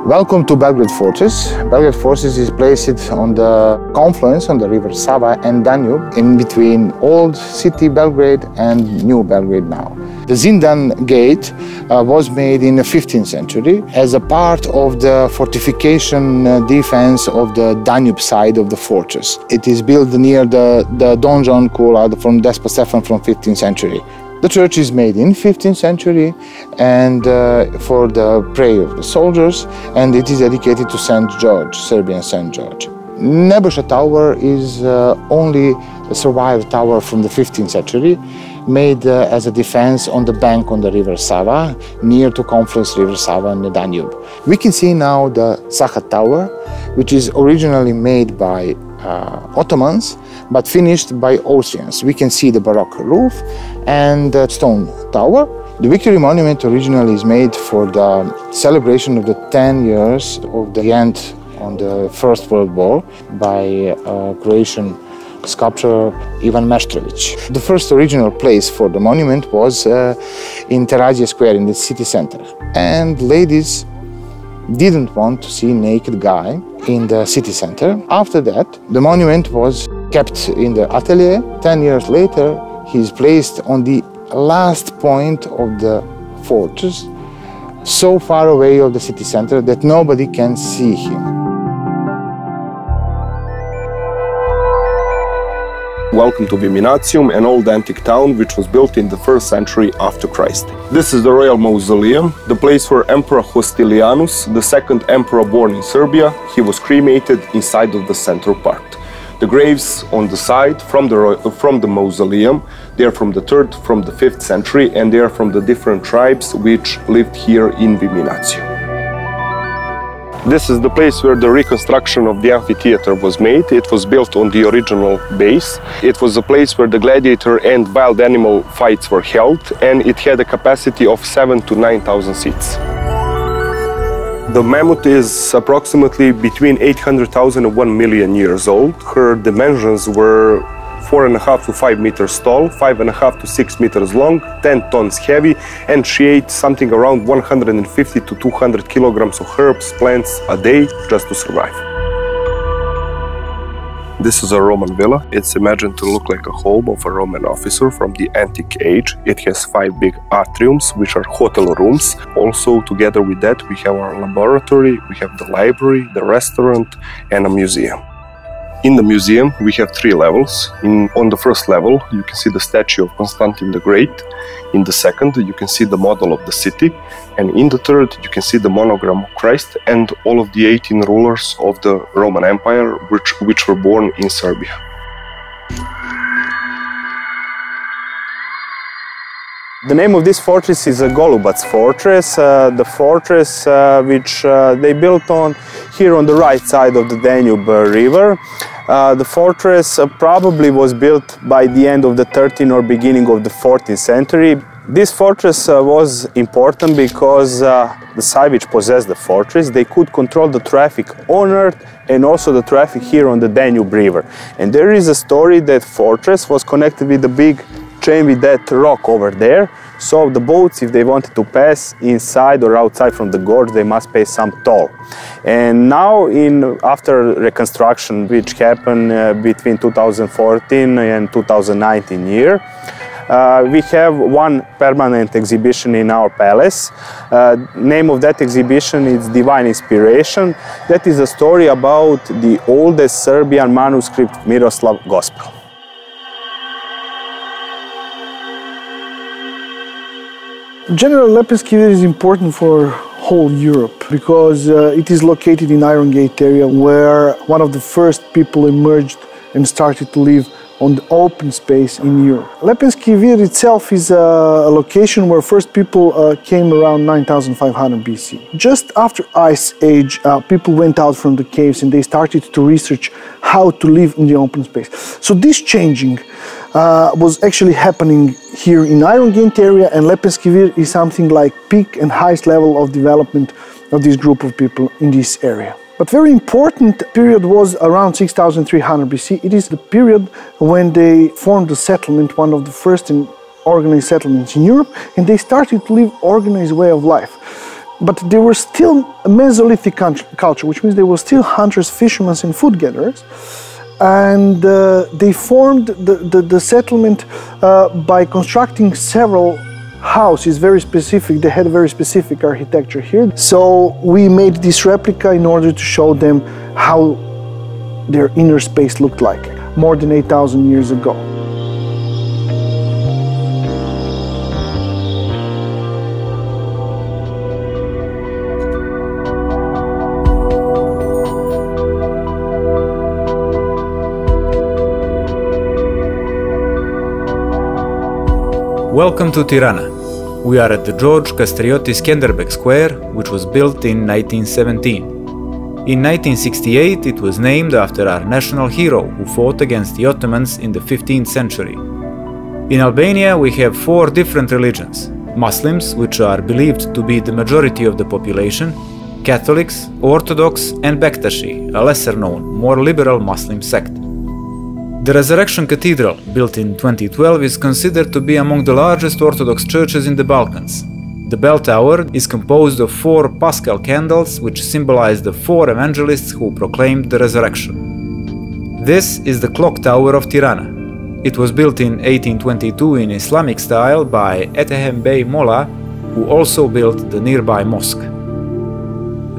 Welcome to Belgrade Fortress. Belgrade Fortress is placed on the confluence on the river Sava and Danube, in between old city Belgrade and new Belgrade now. The Zindan Gate was made in the 15th century as a part of the fortification defense of the Danube side of the fortress. It is built near the donjon Kula from Despot Stefan from 15th century. The church is made in 15th century and for the prayer of the soldiers, and it is dedicated to St. George, Serbian St. George. Nebojša Tower is only a survived tower from the 15th century, made as a defense on the bank on the river Sava, near to confluence river Sava and the Danube. We can see now the Saha Tower, which is originally made by Ottomans, but finished by Austrians. We can see the Baroque roof and the stone tower. The Victory Monument originally is made for the celebration of the 10 years of the end on the First World War by Croatian sculptor Ivan Meštrović. The first original place for the monument was in Terazije Square in the city center. And ladies didn't want to see a naked guy in the city center. After that, the monument was kept in the atelier. 10 years later, he is placed on the last point of the fortress, so far away of the city center that nobody can see him. Welcome to Viminacium, an old antique town which was built in the 1st century after Christ. This is the royal mausoleum, the place where Emperor Hostilianus, the second emperor born in Serbia, he was cremated inside of the central part. The graves on the side from the mausoleum, they are from the 3rd, from the 5th century, and they are from the different tribes which lived here in Viminacium. This is the place where the reconstruction of the amphitheater was made. It was built on the original base. It was a place where the gladiator and wild animal fights were held, and it had a capacity of 7,000 to 9,000 seats. The mammoth is approximately between 800,000 and 1 million years old. Her dimensions were 4.5 to 5 meters tall, 5.5 to 6 meters long, 10 tons heavy, and she ate something around 150 to 200 kilograms of herbs, plants a day just to survive. This is a Roman villa. It's imagined to look like a home of a Roman officer from the antique age. It has 5 big atriums, which are hotel rooms. Also, together with that, we have our laboratory, we have the library, the restaurant, and a museum. In the museum, we have 3 levels. On the first level, you can see the statue of Constantine the Great. In the second, you can see the model of the city. And in the third, you can see the monogram of Christ and all of the 18 rulers of the Roman Empire, which were born in Serbia. The name of this fortress is Golubac Fortress, the fortress which they built on here on the right side of the Danube River. The fortress probably was built by the end of the 13th or beginning of the 14th century. This fortress was important because the side which possessed the fortress, they could control the traffic on Earth and also the traffic here on the Danube River. And there is a story that fortress was connected with the big chain with that rock over there. So the boats, if they wanted to pass inside or outside from the gorge, they must pay some toll. And now, after reconstruction, which happened between 2014 and 2019 year, we have one permanent exhibition in our palace. Name of that exhibition is Divine Inspiration. That is a story about the oldest Serbian manuscript, Miroslav Gospel. General Lepenski Vir is important for whole Europe because it is located in Iron Gate area where one of the first people emerged and started to live on the open space in Europe. Lepenski Vir itself is a location where first people came around 9500 BC. Just after Ice Age, people went out from the caves and they started to research how to live in the open space. So this changing was actually happening here in Iron Gate area, and Lepenski Vir is something like peak and highest level of development of this group of people in this area. But very important period was around 6300 BC. It is the period when they formed the settlement, one of the first organized settlements in Europe, and they started to live organized way of life. but they were still a Mesolithic culture, which means they were still hunters, fishermen, and food gatherers. And they formed the settlement by constructing several houses, very specific. They had a very specific architecture here. So we made this replica in order to show them how their inner space looked like more than 8,000 years ago. Welcome to Tirana. We are at the George Kastrioti Skenderbeg Square, which was built in 1917. In 1968, it was named after our national hero who fought against the Ottomans in the 15th century. In Albania, we have 4 different religions: Muslims, which are believed to be the majority of the population, Catholics, Orthodox, and Bektashi, a lesser-known, more liberal Muslim sect. The Resurrection Cathedral, built in 2012, is considered to be among the largest Orthodox churches in the Balkans. The bell tower is composed of 4 Paschal candles, which symbolize the 4 evangelists who proclaimed the resurrection. This is the clock tower of Tirana. It was built in 1822 in Islamic style by Etehem Bey Molla, who also built the nearby mosque.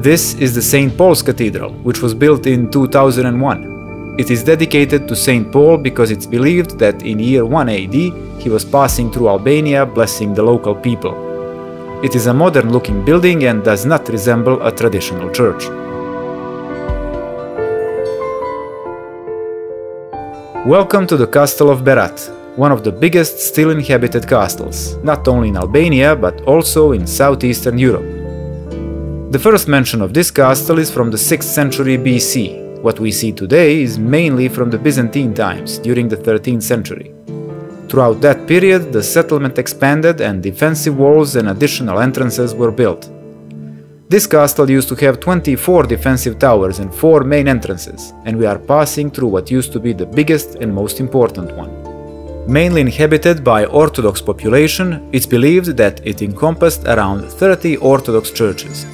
This is the St. Paul's Cathedral, which was built in 2001. It is dedicated to St. Paul because it's believed that in year 1 AD he was passing through Albania blessing the local people. It is a modern-looking building and does not resemble a traditional church. Welcome to the Castle of Berat, one of the biggest still inhabited castles, not only in Albania but also in southeastern Europe. The first mention of this castle is from the 6th century BC. What we see today is mainly from the Byzantine times, during the 13th century. Throughout that period, the settlement expanded and defensive walls and additional entrances were built. This castle used to have 24 defensive towers and 4 main entrances, and we are passing through what used to be the biggest and most important one. Mainly inhabited by Orthodox population, it's believed that it encompassed around 30 Orthodox churches.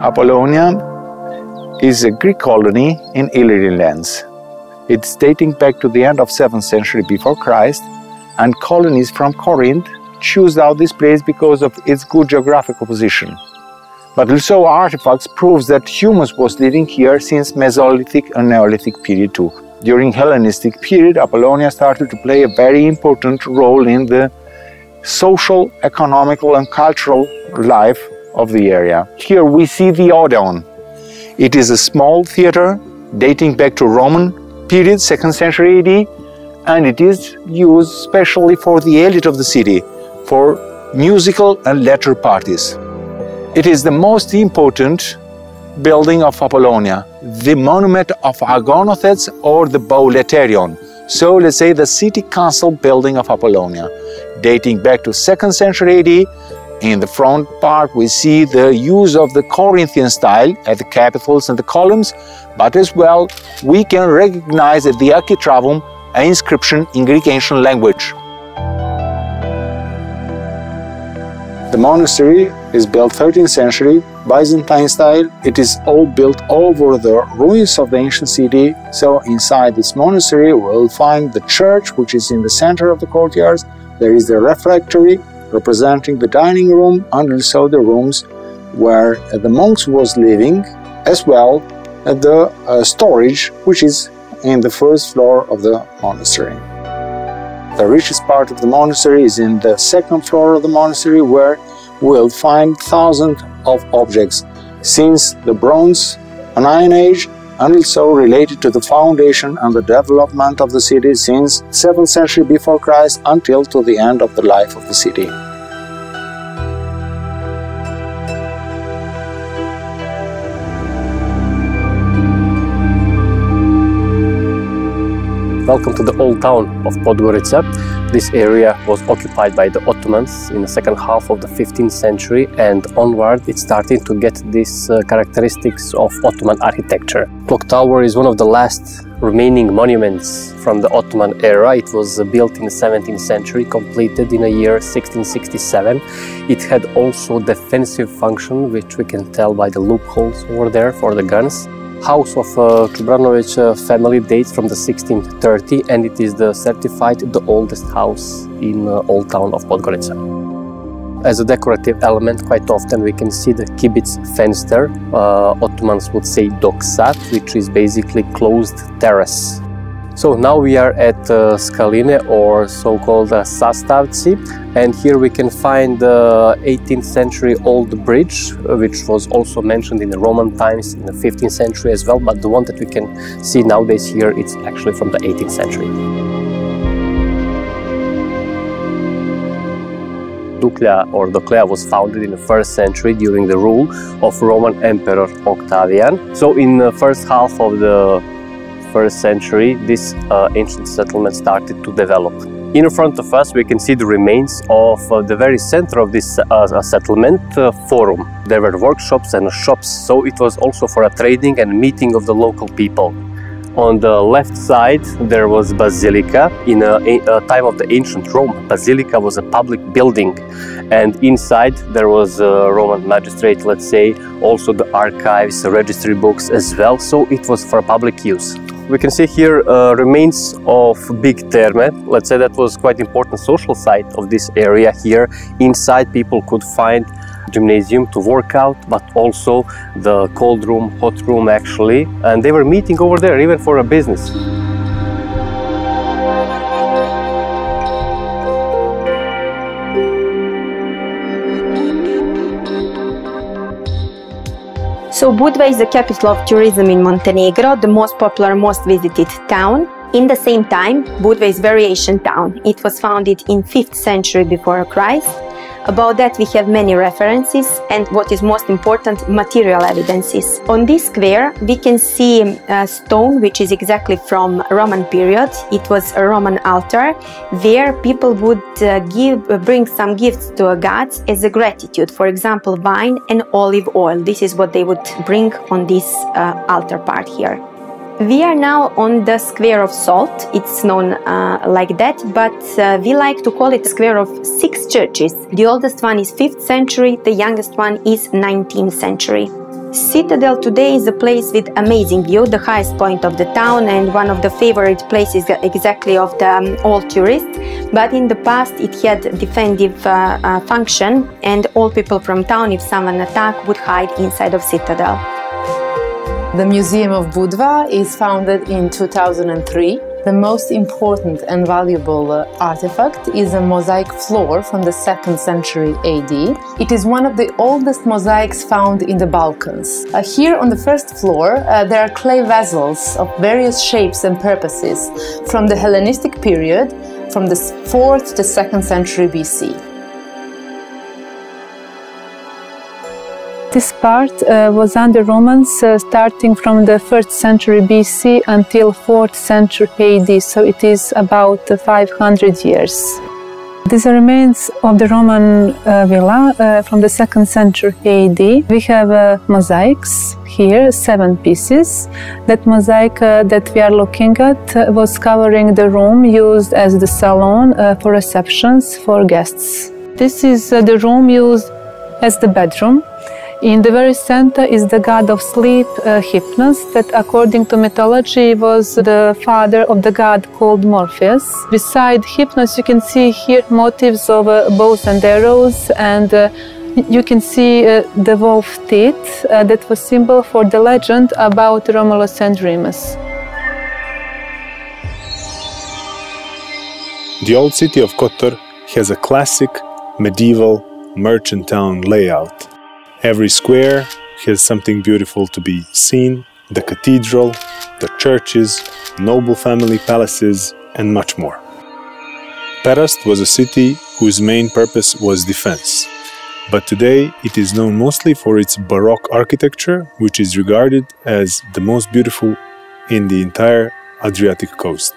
Apollonia is a Greek colony in Illyrian lands. It's dating back to the end of 7th century before Christ, and colonies from Corinth choose out this place because of its good geographical position. But also artifacts proves that humans was living here since Mesolithic and Neolithic period too. During Hellenistic period, Apollonia started to play a very important role in the social, economical and cultural life of the area. Here we see the Odeon. It is a small theater dating back to Roman period, 2nd century AD, and it is used especially for the elite of the city, for musical and leisure parties. It is the most important building of Apollonia, the monument of Agonothets or the Bouleuterion. So let's say the city council building of Apollonia, dating back to 2nd century AD. In the front part we see the use of the Corinthian style at the capitals and the columns, but as well we can recognize at the architravum an inscription in Greek ancient language. The monastery is built 13th century, Byzantine style. It is all built over the ruins of the ancient city. So inside this monastery we will find the church, which is in the center of the courtyards. There is the refectory, representing the dining room, and also the rooms where the monks was living, as well as the storage, which is in the first floor of the monastery. The richest part of the monastery is in the 2nd floor of the monastery, where we'll find thousands of objects since the Bronze and Iron Age, and also related to the foundation and the development of the city since 7th century before Christ until to the end of the life of the city. Welcome to the old town of Podgorica. This area was occupied by the Ottomans in the second half of the 15th century, and onward it's starting to get these characteristics of Ottoman architecture. Clock Tower is one of the last remaining monuments from the Ottoman era. It was built in the 17th century, completed in the year 1667. It had also defensive function, which we can tell by the loopholes over there for the guns. House of Čubranović family dates from the 1630, and it is certified the oldest house in old town of Podgorica. As a decorative element, quite often we can see the kibitz fence there. Ottomans would say doksat, which is basically closed terrace. So now we are at Skaline, or so-called Sastavci, and here we can find the 18th century old bridge, which was also mentioned in the Roman times in the 15th century as well, but the one that we can see nowadays here, it's actually from the 18th century. Duklja or Doklea was founded in the 1st century during the rule of Roman Emperor Octavian. So in the first half of the 1st century, this ancient settlement started to develop. In front of us we can see the remains of the very center of this settlement, forum. There were workshops and shops, so it was also for a trading and meeting of the local people. On the left side there was Basilica. In a time of the ancient Rome, Basilica was a public building, and inside there was a Roman magistrate, let's say, also the archives, registry books as well, so it was for public use. We can see here remains of big terme. Let's say that was quite important social site of this area. Here inside people could find gymnasium to work out, but also the cold room, hot room actually, and they were meeting over there even for a business. So Budva is the capital of tourism in Montenegro, the most popular, most visited town. In the same time, Budva is a very ancient town. It was founded in 5th century before Christ. About that we have many references, and what is most important, material evidences. On this square we can see a stone which is exactly from Roman period. It was a Roman altar where people would bring some gifts to a gods as a gratitude. For example, wine and olive oil. This is what they would bring on this altar part here. We are now on the Square of Salt. It's known like that, but we like to call it the Square of 6 churches. The oldest one is 5th century, the youngest one is 19th century. Citadel today is a place with amazing view, the highest point of the town and one of the favorite places exactly of the all tourists. But in the past it had defensive function, and all people from town, if someone attacked, would hide inside of Citadel. The Museum of Budva is founded in 2003. The most important and valuable artifact is a mosaic floor from the 2nd century AD. It is one of the oldest mosaics found in the Balkans. Here on the first floor there are clay vessels of various shapes and purposes from the Hellenistic period, from the 4th to 2nd century BC. This part was under Romans starting from the 1st century BC until 4th century AD, so it is about 500 years. These are remains of the Roman villa from the 2nd century AD. We have mosaics here, 7 pieces. That mosaic that we are looking at was covering the room used as the salon for receptions for guests. This is the room used as the bedroom. In the very center is the god of sleep, Hypnos, that according to mythology was the father of the god called Morpheus. Beside Hypnos you can see here motifs of bows and arrows, and you can see the wolf teeth that was symbol for the legend about Romulus and Remus. The old city of Kotor has a classic medieval merchant town layout. Every square has something beautiful to be seen: the cathedral, the churches, noble family palaces, and much more. Perast was a city whose main purpose was defense, but today it is known mostly for its Baroque architecture, which is regarded as the most beautiful in the entire Adriatic coast.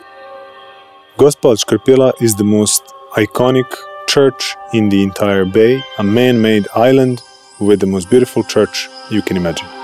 Gospel Škrpila is the most iconic church in the entire bay, a man-made island with the most beautiful church you can imagine.